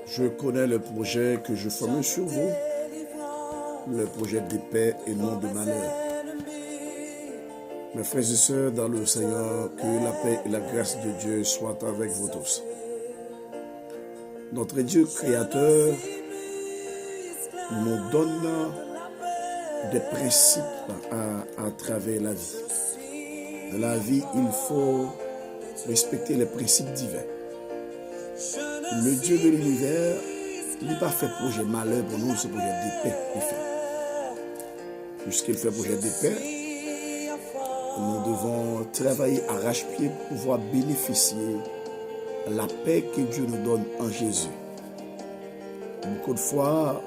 Je connais le projet que je formule sur vous, le projet de paix et non de malheur. Mes frères et sœurs dans le Seigneur, que la paix et la grâce de Dieu soient avec vous tous. Notre Dieu créateur nous donne des principes à travers la vie. Dans la vie, il faut respecter les principes divins. Le Dieu de l'univers n'a pas fait projet malheur pour nous, c'est projet de paix qu'il fait. Puisqu'il fait projet de paix, nous devons travailler arrache-pied pour pouvoir bénéficier de la paix que Dieu nous donne en Jésus. Beaucoup de fois,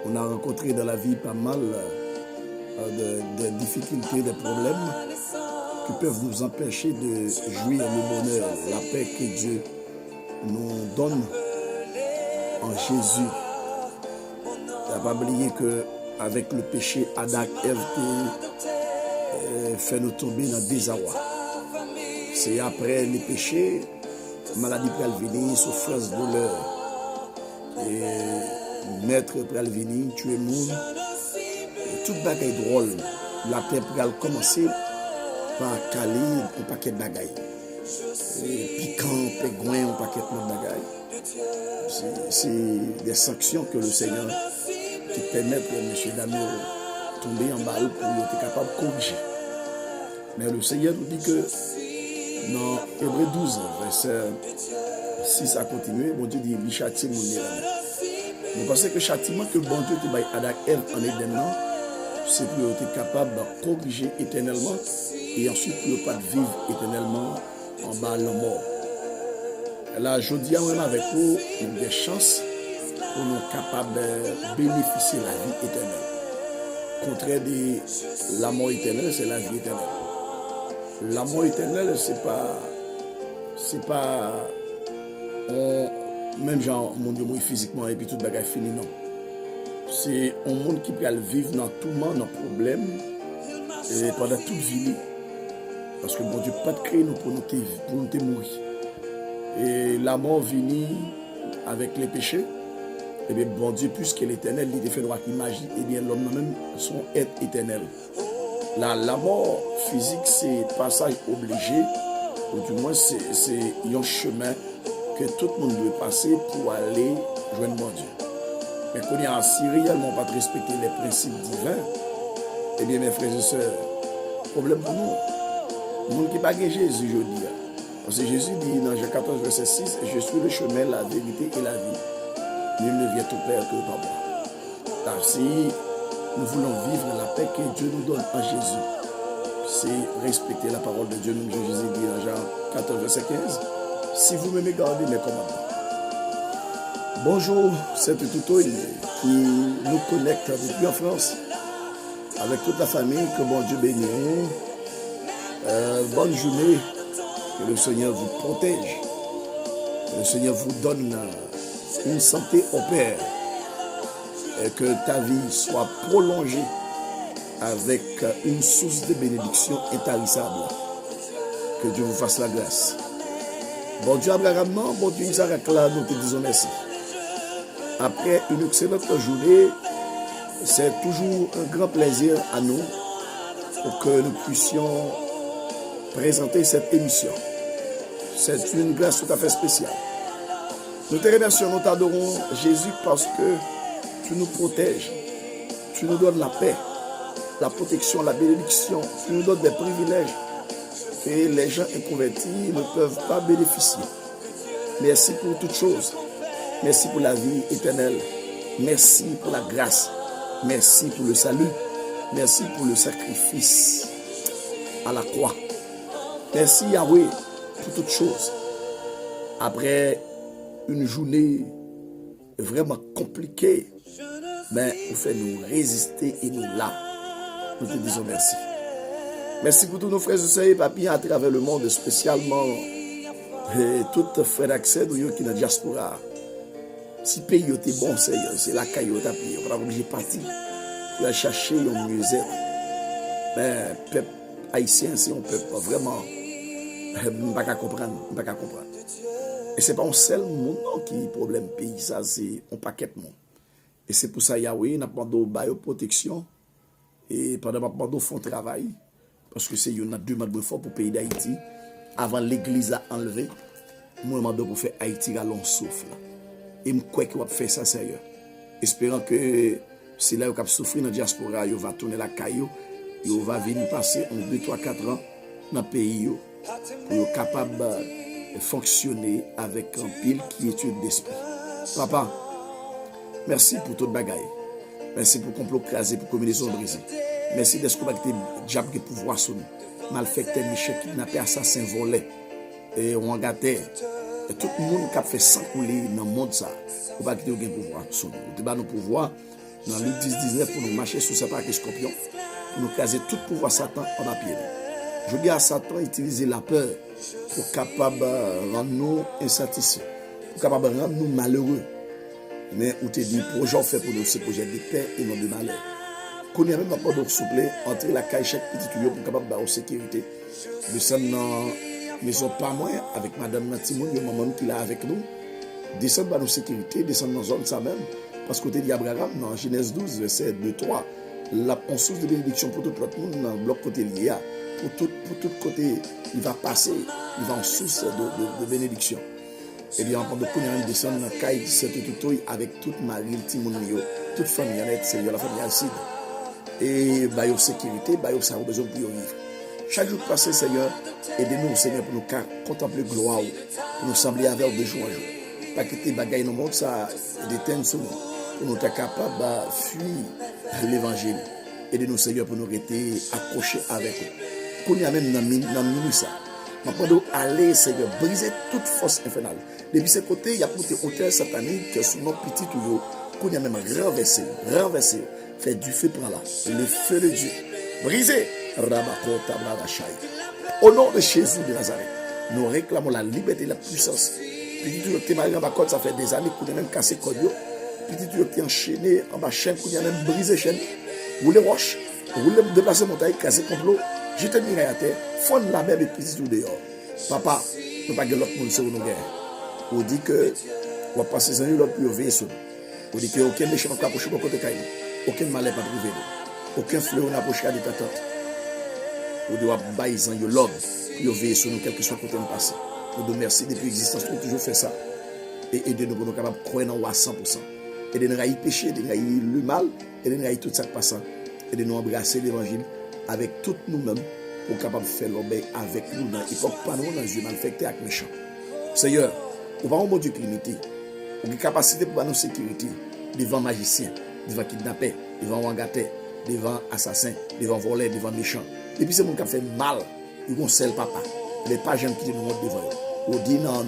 on a rencontré dans la vie pas mal de difficultés, de problèmes qui peuvent nous empêcher de jouir le bonheur, la paix que Dieu nous donne en Jésus. Il ne faut pas oublier qu'avec le péché, Adam et Ève fait nous tomber dans le désarroi. C'est après le péché, maladie peut venir, souffrance, douleur. Et maître peut venir, tuer le monde. Toute bagaille drôle. La terre peut commencer par caler un paquet de bagailles. Piquant, pégouin, un paquet de bagailles. C'est des sanctions que le Seigneur qui permettent à M. Damio tomber en bas pour être capable de corriger. Mais le Seigneur nous dit que dans Hébreux 12, verset 6 à continuer, bon Dieu dit, il châtie mon nez. Vous pensez que le châtiment que bon Dieu te baille à Ève en Éden, c'est pour être capable de corriger éternellement et ensuite pour ne pas vivre éternellement en bas de la mort. Là, je dis même avec vous, il y a des chances pour nous capables de bénéficier de la vie éternelle. Contraire de la mort éternelle, c'est la vie éternelle. La mort éternelle, c'est pas même genre, mon Dieu, moi physiquement et puis tout bagage fini, non. C'est un monde qui peut vivre dans tout le monde, dans problème, et pendant toute vie. Parce que bon Dieu, pas de créer nous pour nous mourir. Et la mort vient avec les péchés. Et bien bon Dieu, puisque l'éternel, il fait droit qu'il magie, et bien l'homme même son être éternel. La mort physique, c'est passage obligé, ou du moins c'est un chemin que tout le monde doit passer pour aller joindre mon Dieu. Mais quand il y a si réellement pas de respecter les principes divins, eh bien mes frères et sœurs, problème pour nous. Le monde qui n'a pas Jésus, je dis. Parce que Jésus dit dans Jean 14, verset 6, je suis le chemin, la vérité et la vie. Nul ne vient au Père que par moi. Car si nous voulons vivre la paix que Dieu nous donne en Jésus, c'est respecter la parole de Dieu, comme Jésus dit dans Jean 14, verset 15. Si vous m'aimez, gardez mes commandements. Bonjour, c'est Tuto qui nous connecte depuis en France, avec toute la famille, que bon Dieu bénisse. Bonne journée, que le Seigneur vous protège, que le Seigneur vous donne une santé au Père, et que ta vie soit prolongée avec une source de bénédiction intarissable. Que Dieu vous fasse la grâce. Bon Dieu Abraham, bon Dieu Isaac, là, nous te disons merci. Après une excellente journée, c'est toujours un grand plaisir à nous pour que nous puissions présenter cette émission. C'est une grâce tout à fait spéciale. Nous te remercions, nous t'adorons, Jésus, parce que tu nous protèges, tu nous donnes la paix, la protection, la bénédiction, tu nous donnes des privilèges que les gens inconvertis ne peuvent pas bénéficier. Merci pour toutes choses. Merci pour la vie éternelle. Merci pour la grâce. Merci pour le salut. Merci pour le sacrifice à la croix. Merci Yahweh pour toutes choses. Après une journée vraiment compliquée, mais vous faites nous résister et nous là. Nous te disons merci. Merci pour tous nos frères et sœurs et papilles à travers le monde, spécialement toutes frères d'accès qui sont dans la diaspora. Si le pays était bon, c'est la caille qui a payé. On va obligé de partir. Il a cherché un mieux-être. Mais le peuple haïtien, c'est un peuple vraiment Pas qu'à comprendre, pas qu'à comprendre. Et c'est pas un seul monde qui problème pays, ça c'est un paquet de monde. Et c'est pour ça Yahweh n'a pas de protection et pendant pas de fond travail parce que c'est une demande fort pour le pays d'Haïti avant l'église à enlever moi demande pour faire Haïti à long souffle. Et je crois qu'il va faire ça sérieux. Espérant que c'est là où il souffrir dans la diaspora, il va tourner la caillou, il va venir passer en 2, 3, 4 ans dans le pays pour être capable de fonctionner avec un pile qui étude d'esprit. Papa, merci pour toute bagaille. Merci pour complot crasé, pour combinaison brisée. Merci de ce que vous avez diable de pouvoir sur nous. Malfecteur, Michel, kidnappé, assassin, volé, et ouangataire. Et tout le monde qui a fait sang couler dans le monde, ça, vous ne pouvez pas quitter le pouvoir sur nous. Vous avez nos pouvoirs dans Luc 10-19 pour nous marcher sur ce parquet scorpion, pour nous caser tout pouvoir Satan en appui. Je dis à Satan utiliser la peur pour capable rendre nous insatisfaits, pour capable rendre nous malheureux. Mais on te dit, projet fait pour nous, c'est projet de paix et non de malheur. Qu'on y a même pas de souple, entrer la caille chaque petit tuyau pour capable d'avoir sécurité. Nous sommes dans maison pas moins avec Madame Natimoun, le maman qui est là avec nous. Descendre dans nos sécurités, descendre dans la zone ça même. Parce que côté d'Abraham, dans Genèse 12, verset 2-3, la source de bénédiction pour tout le monde dans le bloc côté lié. Pour tout côté, il va passer, il va en source de bénédiction. Et bien, pendant que nous descendons dans la caille, c'est tout avec toute Marie, Timon, toute famille, c'est la famille Alcide. Et bah, la sécurité, bah, ça a besoin pour vivre. Chaque jour passé, Seigneur, aidez-nous, Seigneur, pour nous contempler gloire, pour nous sembler avec de jour en jour. Pas quitter bagaille dans le monde, ça déteint sur nous, pour nous être capables de fuir l'évangile. Aidez-nous, Seigneur, pour nous rester accrochés avec vous. Qu'on y a même dans le minute ça. Maintenant, aller, Seigneur, briser toute force infernale. Depuis ce côté, il y a pour tes auteurs sataniques sur nos petits tuyaux, qu'on y a même renversé, fait du feu prend là, le feu de Dieu, brisé, au nom de Jésus de Nazareth, nous réclamons la liberté et la puissance. Petit tuyau qui est marié en bas, ça fait des années qu'on a même cassé Kodio, petit tuyau qui est enchaîné en bas, chaîne, qu'on a même brisé chaîne, ou les roches, ou les déplacer montagne, casser complot, jeter une miraille à terre, fondre la mer et petit tuyau dehors. Papa, nous ne pas que l'autre monde sur nos guerres. On dit que on va passer un l'autre pour veiller sur nous. On dit qu'aucun méchant n'a pas approché pour côté caillou. Aucun malheur n'a pas privé nous. Aucun fleuron n'a approché à des têtes. On doit bailler l'homme pour veiller sur nous, quel que soit le côté nous passer. Nous devons merci depuis l'existence, nous toujours fait ça. Et aider-nous pour nous capables de croire en 100%. Aider-nous à y pécher, aider-nous à y le mal, aider-nous à y tout ça qui passe. Aider-nous à embrasser l'évangile avec tout nous-mêmes pour capable de faire l'obéi avec nous dans l'époque, pas nous dans les yeux malfectés avec méchants. Seigneur, on va en bon Dieu qui limité. On a une capacité pour nous sécurité devant magiciens, devant kidnappeurs, devant wangateurs, devant assassins, devant voleurs, devant méchants. Et puis c'est mon qui a fait mal, ils vont seul papa. Les pas j'aime qui nous devant eux. On dit dans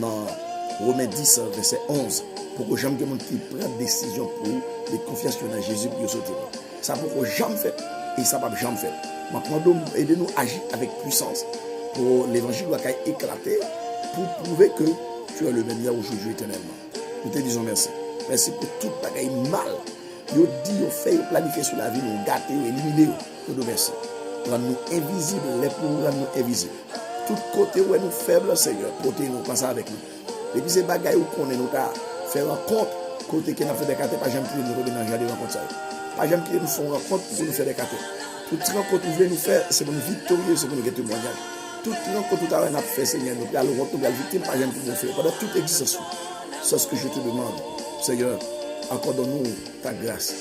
Romains 10, verset 11, pour que j'aime quelqu'un qui prenne décision pour les confiance dans Jésus pour sauter. Ça pour que j'aime fait et ça va jamais fait. Maintenant, aidez-nous à agir avec puissance pour l'évangile doit éclater pour prouver que tu es le même hier, aujourd'hui, éternellement. Nous te disons merci. Merci pour tout bagaille mal. Yo dit, yo fait, yo planifié sur la vie, nous gâter, yo éliminer. Nous merci. Rends-nous invisibles, les pour rendre nous invisibles. Tout côté où nous faibles, Seigneur, protège-nous, passe avec nous. Et puis ces bagailles où qu'on est, nous faire un compte, côté qui n'a fait des cartes, pas jamais plus nous reménager des rencontres. Pas jamais plus nous faire un compte pour nous faire des cartes. Toute rencontre que vous voulez nous faire, c'est pour nous victorieux, c'est pour nous gagner témoignage. Toute rencontre que nous avons fait, Seigneur, nous allons retrouver la victime, pas jamais plus nous faire. Pendant toute existence, c'est ce que je te demande. Seigneur, accorde-nous ta grâce.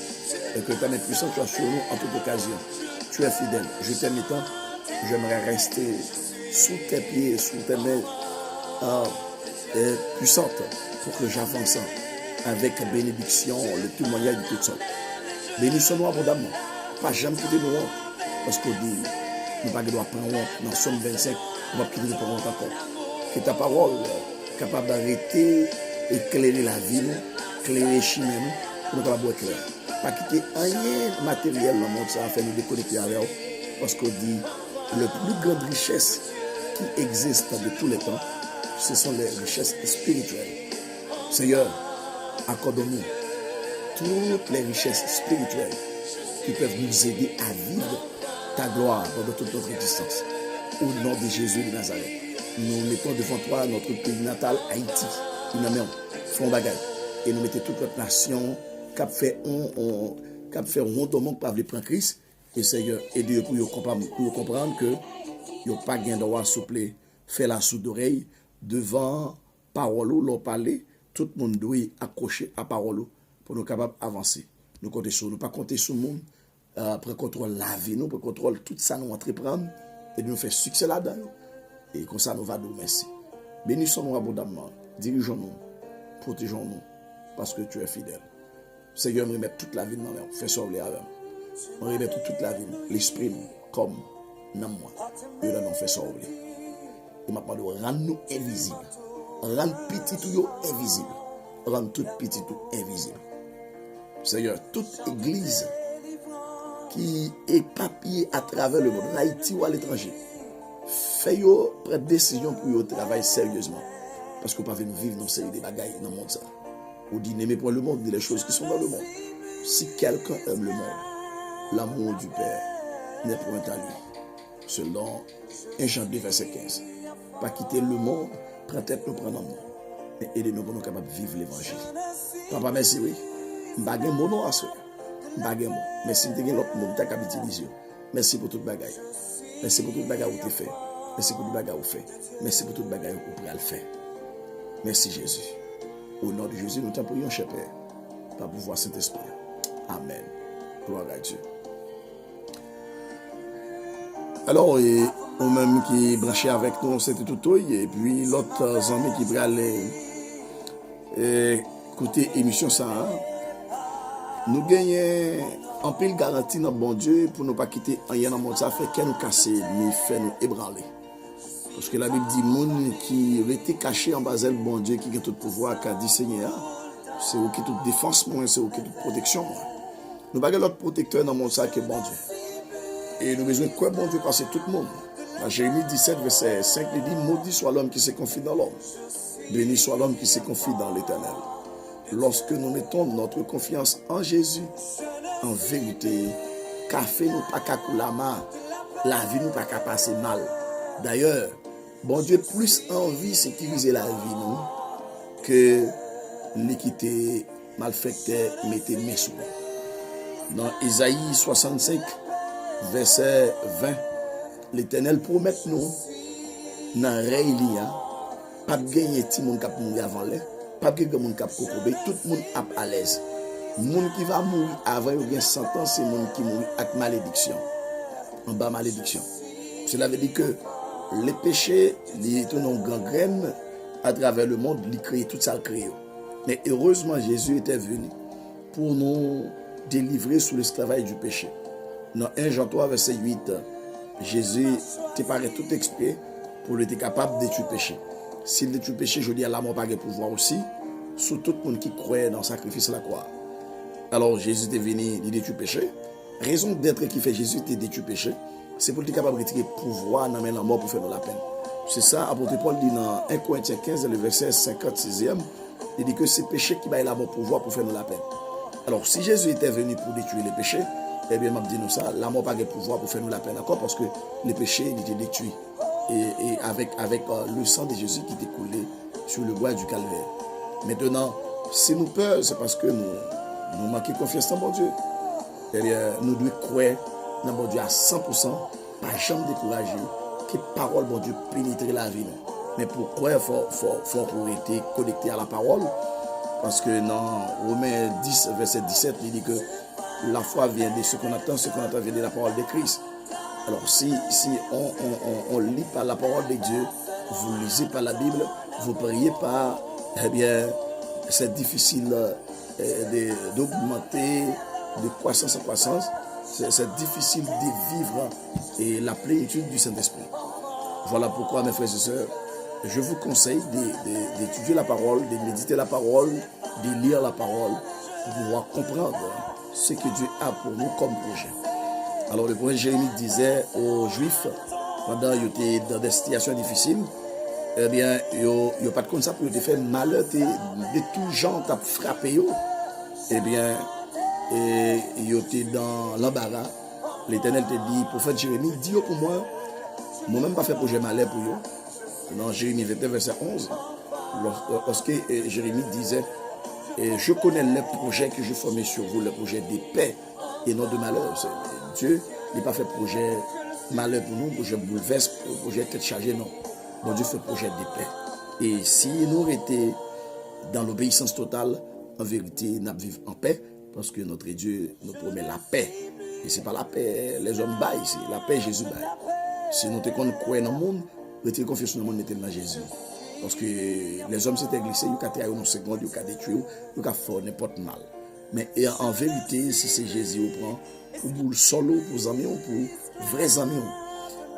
Et que ta main puissante soit sur nous en toute occasion. Tu es fidèle. Je t'aime tant. J'aimerais rester sous tes pieds, sous tes mains puissantes pour que j'avance avec bénédiction, le témoignage de toute sorte. Bénissons-nous abondamment. Pas jamais quitter nos hontes. Parce qu'on dit, nous ne pouvons pas prendre honte. Dans Somme 25, on va quitter nos honte encore. Que ta parole capable d'arrêter, éclairer la vie, éclairer les chimères, pour nous capables éclairer. Pas quitter rien matériel dans le monde, ça va faire nous déconnecter avec eux. Parce qu'on dit, la plus grande richesse qui existe de tous les temps, ce sont les richesses spirituelles. Seigneur, accorde-nous toutes les richesses spirituelles qui peuvent nous aider à vivre ta gloire pendant toute notre existence. Au nom de Jésus de Nazareth. nous mettons devant toi notre pays natal, Haïti. Nous nommons Fond Bagay. Et nous mettons toute notre nation cap fait honte au monde par les prendre Christ. Et Seigneur, aidez-nous pour comprendre que il n'y a pas de droit souple, faire la sourde d'oreille devant parole ou leur parler. Tout le monde doit accrocher à parole pour nous capables d'avancer. Nous comptons sur nous, pas compter sur le monde, pour contrôler la vie, nous, pour contrôler tout ça, nous entreprendre et nous faire succès là-dedans. Et comme ça, nous va nous merci. Bénissons-nous abondamment, dirigeons-nous, protégeons-nous, parce que tu es fidèle. Seigneur, nous remettons toute la vie dans nous, fais sauver avec nous. Nous remettons toute la vie, l'esprit, comme dans moi. Et là, nous fait sauver. Et maintenant, rends-nous invisibles. Rends petit tout invisible. Rends tout petit tout invisible. Seigneur, toute église qui est papier à travers le monde, en Haïti ou à l'étranger, fais-yo prendre décision pour yo travailler sérieusement. Parce qu'on ne peut pas vivre dans une série de bagailles dans le monde. Ça. On dit n'aimez pas le monde, ni les choses qui sont dans le monde. Si quelqu'un aime le monde, l'amour du Père n'est point à lui. Selon 1 Jean 2, verset 15. Pas quitter le monde, prends tête nous prendre monde. Mais aidez-nous pour nous capables de vivre l'évangile. Papa, merci, oui. M'bagay mon nom à soi. M'bagay mon. Merci de l'autre monde qui a utilisé. Merci pour toute bagaille. Merci pour toute bagaille où tu fait. Merci pour toute bagaille où fait. Merci pour toute bagaille où tu as le fait. Merci Jésus. Au nom de Jésus, nous t'en prions, cher Père, par pouvoir Saint-Esprit. Amen. Gloire à Dieu. Alors, on même qui est branché avec nous, c'était tout, et puis l'autre ami qui va aller écouter l'émission ça. Nous gagnons en pile garantie dans bon Dieu pour ne pas quitter rien dans le monde. Ça fait qu'elle nous casser, mais fait nous ébranler. Parce que la Bible dit, monde qui était caché en bas d'elle, bon Dieu, qui a tout pouvoir, qui a dit Seigneur, c'est eux qui toute défense, moi, c'est eux qui toute protection. Moi. Nous n'avons pas l'autre protecteur dans le monde, ça, qui est bon Dieu. Et nous avons besoin de quoi, bon Dieu, passer tout le monde. Dans Jérémie 17, verset 5, il dit, maudit soit l'homme qui se confie dans l'homme. Béni soit l'homme qui se confie dans l'Éternel. Lorsque nous mettons notre confiance en Jésus, en vérité, café nous pas qu'à couler, la vie nous pas qu'à passer mal. D'ailleurs, bon Dieu plus envie de sécuriser la vie nous que l'équité malfecteur mettez mes sous. Dans Isaïe 65, verset 20, l'Éternel promet nous dans Réilia, pas de gagner tout le monde qui mourir avant l'air, pas de gagner qui kokobé, tout le monde à l'aise. Le monde qui va mourir avant il y a 100 ans, c'est le monde qui mourit avec malédiction. En bas malédiction. Cela veut dire que les péchés, les gangrènes à travers le monde, ils créent tout ça créé. Mais heureusement, Jésus était venu pour nous délivrer sous l'esclavage du péché. Dans 1 Jean 3, verset 8, Jésus te paraît tout exprès pour être capable de détruire le péché. S'il détruit le péché, je dis à la mort pas de pouvoir aussi, sur tout le monde qui croit dans le sacrifice de la croix. Alors Jésus est venu, il détruit le péché. Raison d'être qui fait Jésus, il détruit le péché. C'est pour être capable de retirer le pouvoir dans la mort pour faire de la peine. C'est ça, apôtre Paul dit dans 1 Corinthiens 15, le verset 56e, il dit que c'est le péché qui va la mort pouvoir pour faire de la peine. Alors, si Jésus était venu pour détruire les péchés, eh bien, je dis nous ça, la mort n'a pas de pouvoir pour faire nous la peine, d'accord? Parce que les péchés étaient détruits. Et avec le sang de Jésus qui était coulé sur le bois du calvaire. Maintenant, si nous peur, c'est parce que nous manquons confiance dans mon Dieu. Eh bien, nous devons croire dans mon Dieu à 100%, pas jamais décourager, que parole, mon Dieu, pénétrer la vie. Mais pour croire, il faut être connecté à la parole. Parce que dans Romains 10, verset 17, il dit que la foi vient de ce qu'on attend vient de la parole de Christ. Alors si on lit par la parole de Dieu, vous lisez par la Bible, vous priez par, eh bien, c'est difficile d'augmenter de croissance en croissance. C'est difficile de vivre et la plénitude du Saint-Esprit. Voilà pourquoi, mes frères et sœurs, je vous conseille d'étudier la parole, de méditer la parole, de lire la parole, pour pouvoir comprendre ce que Dieu a pour nous comme projet. Alors le prophète Jérémie disait aux Juifs, pendant qu'ils étaient dans des situations difficiles, eh bien, ils n'ont pas de compte ça pour te faire malheur, de tout genre t'as frappé. Eh bien, ils étaient dans l'embarras. L'Éternel te dit, prophète Jérémie, dis pour moi, moi-même pas fait projet malheur pour eux. Dans Jérémie 21, verset 11, lorsque Jérémie disait, je connais les projets que je formais sur vous, les projets de paix et non de malheur. Dieu n'est pas fait projet malheur pour nous, projet bouleverse, projet tête chargée, non. Bon Dieu fait projet de paix. Et si nous étions dans l'obéissance totale, en vérité, nous vivons en paix, parce que notre Dieu nous promet la paix. Et ce n'est pas la paix, les hommes baillent, c'est la paix Jésus baille. Si nous te croyons dans le monde, nous te confions dans le monde, nous dans Jésus. Parce que les hommes s'étaient glissés, ils ont tiré nos secondes, ils ont détruit, ils ont fait n'importe mal. Mais en vérité, si c'est Jésus qui prend, pour le solo, pour les amis, pour vrais amis,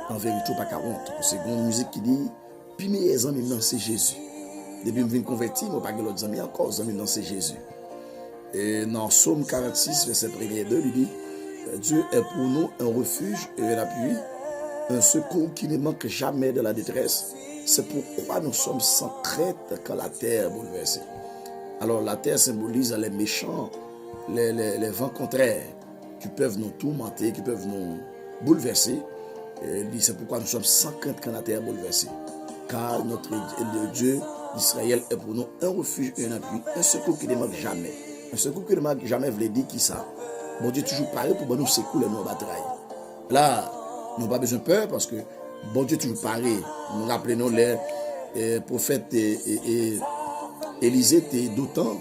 en vérité, pas 40. C'est une musique qui dit, puis mes amis, non, c'est Jésus. Depuis que je me converti, je n'ai pas d'autres amis encore, les amis, non, c'est Jésus. Et dans Psaume 46, verset 1 et 2, il dit, Dieu est pour nous un refuge et un appui, un secours qui ne manque jamais de la détresse. C'est pourquoi nous sommes sans crainte quand la terre est bouleversée. Alors la terre symbolise les méchants, les vents contraires qui peuvent nous tourmenter, qui peuvent nous bouleverser. Et il dit c'est pourquoi nous sommes sans crainte quand la terre est bouleversée. Car le Dieu d'Israël est pour nous un refuge et un appui, un secours qui ne manque jamais. Un secours qui ne manque jamais veut dire qui ça. Bon Dieu toujours pareil pour nous secouer nos batailles. Là, nous n'avons pas besoin de peur parce que bon Dieu toujours pareil. Nous rappelons les prophètes Élisée était d'autant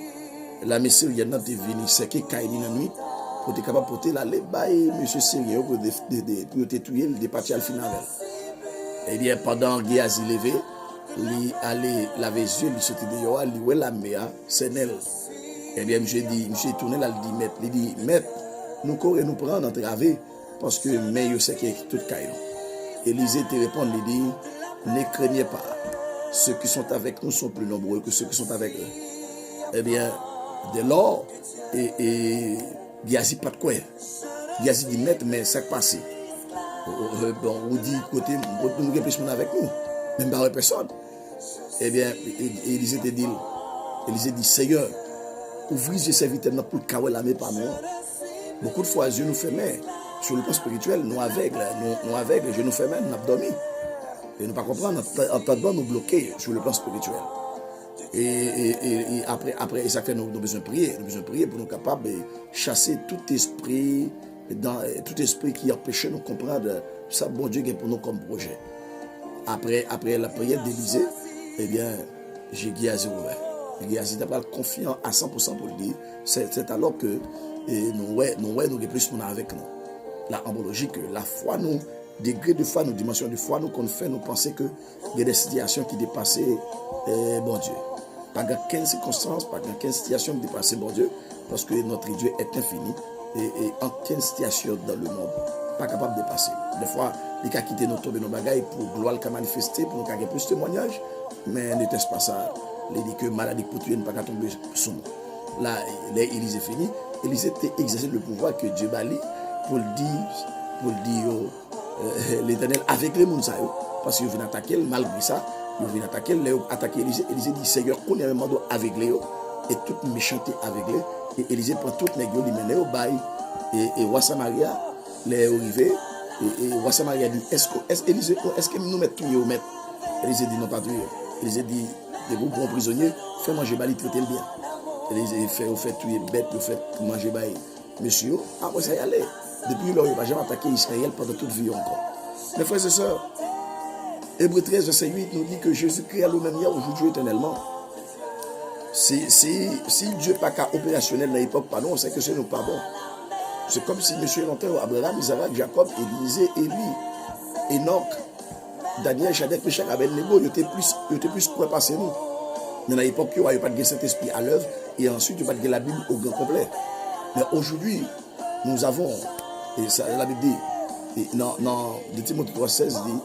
la messieurs y en a venu c'est que Kaini la nuit pour être capable de porter la bail monsieur sérieux pour te tuer le départir al final. Et bien pendant Géasi levé, il allait laver les yeux, il sortait dehors, il ouais la mer, c'est elle. Et bien monsieur tourné là, il dit maître, nous courons nous prendre entravé parce que mais je sais que tout caillou. Élisée te répond, il dit ne craignez pas. Ceux qui sont avec nous sont plus nombreux que ceux qui sont avec eux. Eh bien, dès lors, Géasi pas de quoi. Géasi dit, maître, mais ça passe. Bon, on dit, côté, nous avons plus avec nous. Même pas personne. Eh bien, Élisée te dit, Seigneur, ouvrez les serviteurs pour le la main par nous. Beaucoup de fois, Dieu nous fait main. Sur le plan spirituel, nous aveugles, je nous fais main, nous avons dormi. Et ne pas comprendre, entendement nous bloquer sur le plan spirituel. Et après, ça fait nous avons besoin de prier. Nous avons besoin de prier pour nous capables de chasser tout esprit qui empêche de nous comprendre ça, bon Dieu, pour nous comme projet. Après la prière d'Élisée, eh bien, j'ai Géasi ouvert. Géasi n'a confiant à 100% pour le dire. C'est alors que nous avons plus avec nous. La embologie, que la foi nous. Degré de foi, nos dimensions de foi, nous qu'on fait, nous penser que il y a des situations qui dépassent bon Dieu. Pas de 15 circonstances, pas de 15 situations qui dépassent bon Dieu, parce que notre Dieu est infini et en 15 situations dans le monde, pas capable de dépasser. Des fois, il a quitté nos tombes, nos bagailles pour gloire qu'à manifester, pour nous gagner plus de témoignages, mais ne teste pas ça. Il dit que maladie pour tuer ne pas tomber sur nous. Là, l'Église est finie. Élisée a exercé le pouvoir que Dieu a dit pour le dire. L'Éternel avec les gens parce qu'ils viennent attaquer malgré ça ils viennent attaquer Élisée. Élisée dit Seigneur qu'on est un manteau avec les et toute méchanceté avec les et Élisée prend toutes les gueules il mène au bail et roi Samaria les arrivé et roi Samaria dit est-ce que nous mettons tout mettre. Élisée dit non pas tout. Élisée dit des groupes bons prisonniers fait manger bali traiter le bien. Élisée fait tuer bête fait manger bail monsieur après ça y aller. Depuis lors, il ne va jamais attaquer Israël pendant toute vie encore. Mes frères et sœurs, Hébreux 13, verset 8 nous dit que Jésus-Christ a le même hier, aujourd'hui, éternellement. Si Dieu n'est pas opérationnel dans l'époque, pardon, on sait que ce n'est pas bon. C'est comme si M. Longtemps, Abraham, Isaac, Jacob, Élisée, Élie, Enoch, Daniel, Shadrach, Meshach, Abednego, ils étaient plus quoi passer nous. Mais dans l'époque, il n'y a pas de Saint-Esprit à l'œuvre et ensuite, il n'y a pas de la Bible au grand complet. Mais aujourd'hui, nous avons, et ça, la Bible dit, dans Timothée 3,16 dit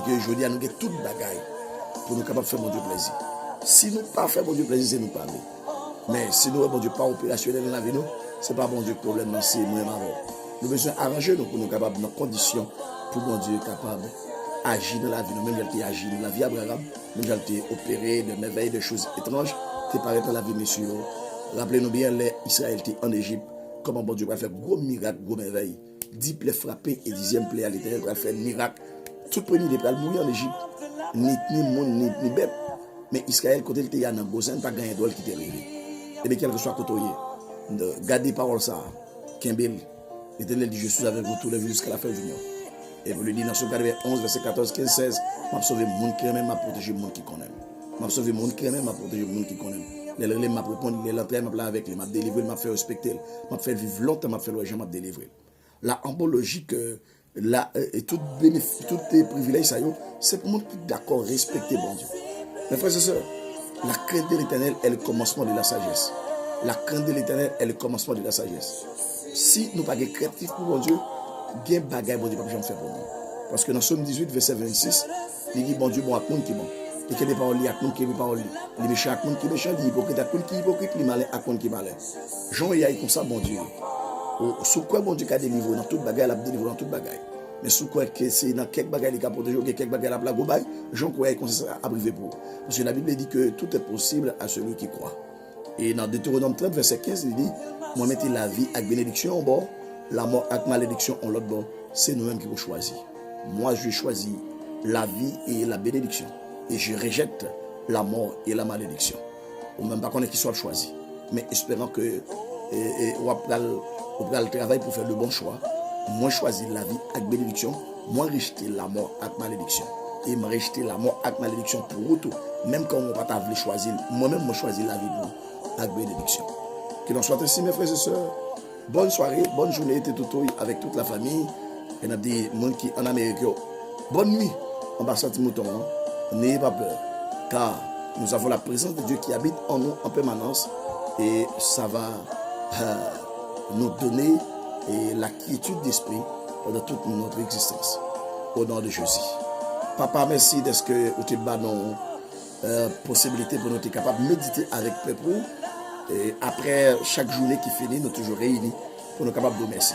que je dis à nous que toute bagaille pour nous capables de faire mon Dieu plaisir. Si nous ne pas faire mon Dieu plaisir, c'est nous parler. Mais si nous bon Dieu pas opérationnel dans la vie, ce n'est pas bon Dieu problème, c'est nous-mêmes avant. Nous devons arranger nous pour nous capables dans conditions pour mon Dieu capable d'agir dans la vie. Nous-mêmes, j'ai agi dans la vie d'Abraham, nous avons opéré de merveilles, de choses étranges, qui paraissent dans la vie, messieurs. Rappelez-nous bien, les Israéliens en Égypte. Comment bon Dieu va faire gros miracle, gros merveille. 10 plaies frappées et 10e plaie à l'Éternel va faire miracle. Tout premier des plaies mourir en Égypte. ni monde, ni bête. Mais Israël, quand il était dans Gozen, pas gagné d'ol qui était réveillé. Et bien, quel que soit côté, gardez parole ça, Kimbel, l'Éternel dit, je suis avec vous tous les jours jusqu'à la fin du mois. Et vous lui dites dans ce 11, verset 14, 15, 16, m'a sauvé le monde qui aime, m'a protégé le monde qui connaît. M'a sauvé le monde qui aime, m'a protégé le monde qui connaît. Les relais m'a répondu, les lanternes m'a avec lui, m'a délivré, m'a fait respecter, m'a fait vivre longtemps, m'a fait le gens, m'a délivré. La logique, et tout tes privilèges, c'est pour le monde qui est d'accord, respecter bon Dieu. Mes frères et sœurs, la crainte de l'Éternel est le commencement de la sagesse. La crainte de l'Éternel est le commencement de la sagesse. Si nous ne sommes pas créatifs pour bon Dieu, bien bagaille bon Dieu pas jamais faire pour nous. Parce que dans Somme 18 verset 26, il dit bon Dieu bon à monde qui bon. Et que des paroles à monde qui est parole. Les méchants à monde qui est méchant, les hypocrites à monde qui est hypocrite, les malins à monde qui est malin. Jean y a comme ça bon Dieu. Sous quoi bon Dieu a délivré dans toute bagaille, il a délivré dans toute bagaille. Mais sous quoi que c'est dans quelques bagailles il a protégé, quelques bagailles la blague au bail, Jean croyait comme ça à privé pour. Parce que la Bible dit que tout est possible à celui qui croit. Et dans Deutéronome 30 verset 15, il dit moi mettez la vie avec bénédiction en bord, la mort avec malédiction en l'autre bord. C'est nous-mêmes qui vous choisir. Moi, je choisis la vie et la bénédiction. Et je rejette la mort et la malédiction. Ou même pas qu'on ait qui soit choisi. Mais espérant que on va le travail pour faire le bon choix. Moi, choisis la vie avec bénédiction. Moi, rejeter la mort avec malédiction. Et me rejeter la mort avec malédiction pour tout. Même quand on ne va pas choisir, moi-même, je choisis la vie pour avec bénédiction. Qu'il en soit ainsi, mes frères et sœurs. Bonne soirée, bonne journée, avec toute la famille. Et on a des gens qui en Amérique. Bonne nuit, ambassade Mouton. N'ayez pas peur, car nous avons la présence de Dieu qui habite en nous en permanence. Et ça va nous donner la quiétude d'esprit pendant toute notre existence. Au nom de Jésus. Papa, merci de ce que vous te donnez possibilité pour nous être capables de méditer avec peuple. Et après chaque journée qui finit, nous toujours réunis pour nous capables de merci.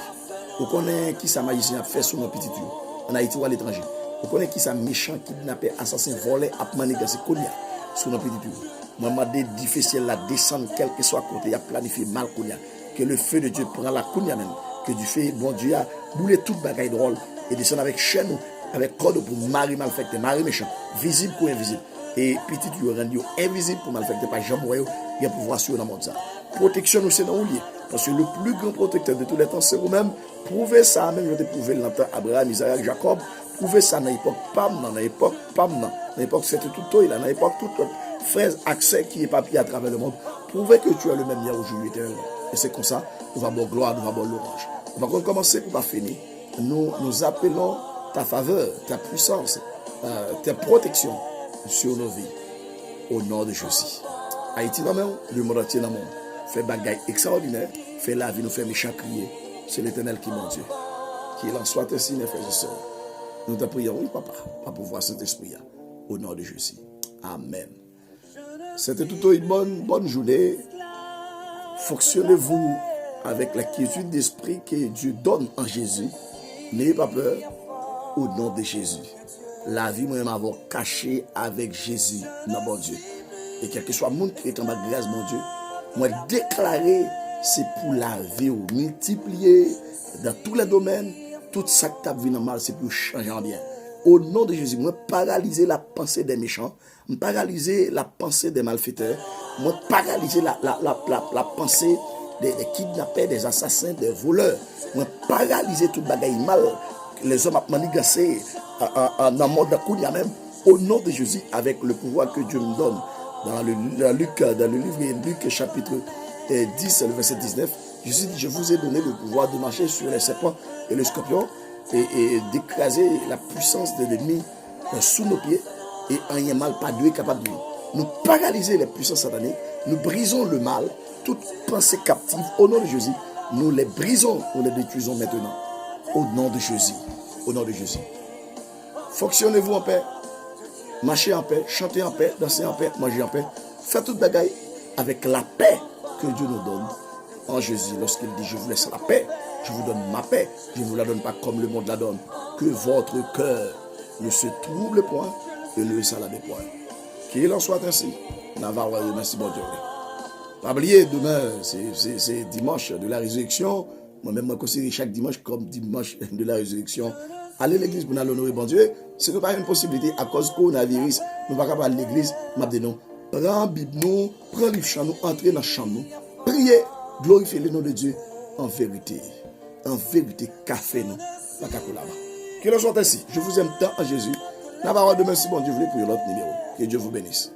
Vous connaissez qui ça magicien a fait sur nos petits tuyaux en Haïti ou à l'étranger. Vous connaissez qui ça méchant, kidnappé, assassin, volé, a manigancé, cognac sur nos petits tuyaux. Moi, je dis difficile la descendre, quel que soit côté, il a planifié mal cognac. Que le feu de Dieu prend la cognac même. Que du feu, bon Dieu a boulé toute bagaille drôle et descend avec chaîne, avec corde pour mari malfecté, mari méchant, visible ou invisible. Et petit tuyau rendu invisible pour malfecter, pas jamais moyen, il y a pouvoir sur dans le monde ça. Protection nous c'est dans lié. Parce que le plus grand protecteur de tous les temps, c'est vous-même. Prouvez ça, même je te prouvé dans Abraham, Isaac, Jacob. Prouvez ça dans l'époque Pam, dans l'époque Pam, dans l'époque c'était tout toi, dans l'époque toute fraise, accès qui est papier à travers le monde. Prouvez que tu es le même hier aujourd'hui. Et c'est comme ça, nous avons gloire, nous avons l'orange. On va commencer pour pas finir. Nous appelons ta faveur, ta puissance, ta protection sur nos vies. Au nom de Jésus. Haïti dans le monde, le monde entier dans le monde. Fait bagaille extraordinaire, fait la vie, nous fait méchant crier. C'est l'Éternel qui est mon Dieu. Qu'il en soit ainsi, mes frères et sœurs. Nous te prions, oui, papa, pour pouvoir cet esprit au nom de Jésus. Amen. C'était tout une bonne journée. Fonctionnez-vous avec la quiétude d'esprit que Dieu donne en Jésus. N'ayez pas peur au nom de Jésus. La vie, moi-même, avoir caché avec Jésus, dans mon Dieu. Et quel que soit le monde qui est en bas de grâce, mon Dieu, moi, déclarer, c'est pour la vie, multiplier dans tous les domaines, tout ça qui t'a vu dans mal, c'est pour changer en bien. Au nom de Jésus, moi, paralyser la pensée des méchants, paralyser la pensée des malfaiteurs, moi, paralyser la pensée des kidnappeurs, des assassins, des voleurs, moi, paralyser tout bagaille mal, les hommes à manigancer en amont de Kounia même, au nom de Jésus, avec le pouvoir que Dieu me donne. Dans le livre de Luc chapitre 10, le verset 19, Jésus dit, je vous ai donné le pouvoir de marcher sur les serpents et les scorpions et d'écraser la puissance de l'ennemi sous nos pieds et rien mal pas Dieu est capable de nous paralyser les puissances sataniques, nous brisons le mal, toute pensée captive au nom de Jésus, nous les brisons, nous les détruisons maintenant au nom de Jésus, au nom de Jésus. Fonctionnez-vous en paix. Marchez en paix, chantez en paix, dansez en paix, mangez en paix. Faites toute bagaille avec la paix que Dieu nous donne en Jésus. Lorsqu'il dit, je vous laisse la paix, je vous donne ma paix. Je ne vous la donne pas comme le monde la donne. Que votre cœur ne se trouble point et ne s'alarme point. Qu'il en soit ainsi. Merci mon Dieu. Pas oublier, demain, c'est dimanche de la résurrection. Moi-même, je considère chaque dimanche comme dimanche de la résurrection aller à l'église pour nous honorer bon Dieu, ce n'est pas une possibilité à cause du coronavirus. Nous ne pouvons pas aller à l'église. Nous avons dit non. Prends la Bible, nous, prends le chant, nous, entrez dans la chambre, nous, priez, glorifiez le nom de Dieu en vérité. En vérité, café, nous, pas qu'à là-bas. Que le soit ainsi. Je vous aime tant en Jésus. La parole de merci, bon Dieu, vous voulez pour l'autre numéro. Que Dieu vous bénisse.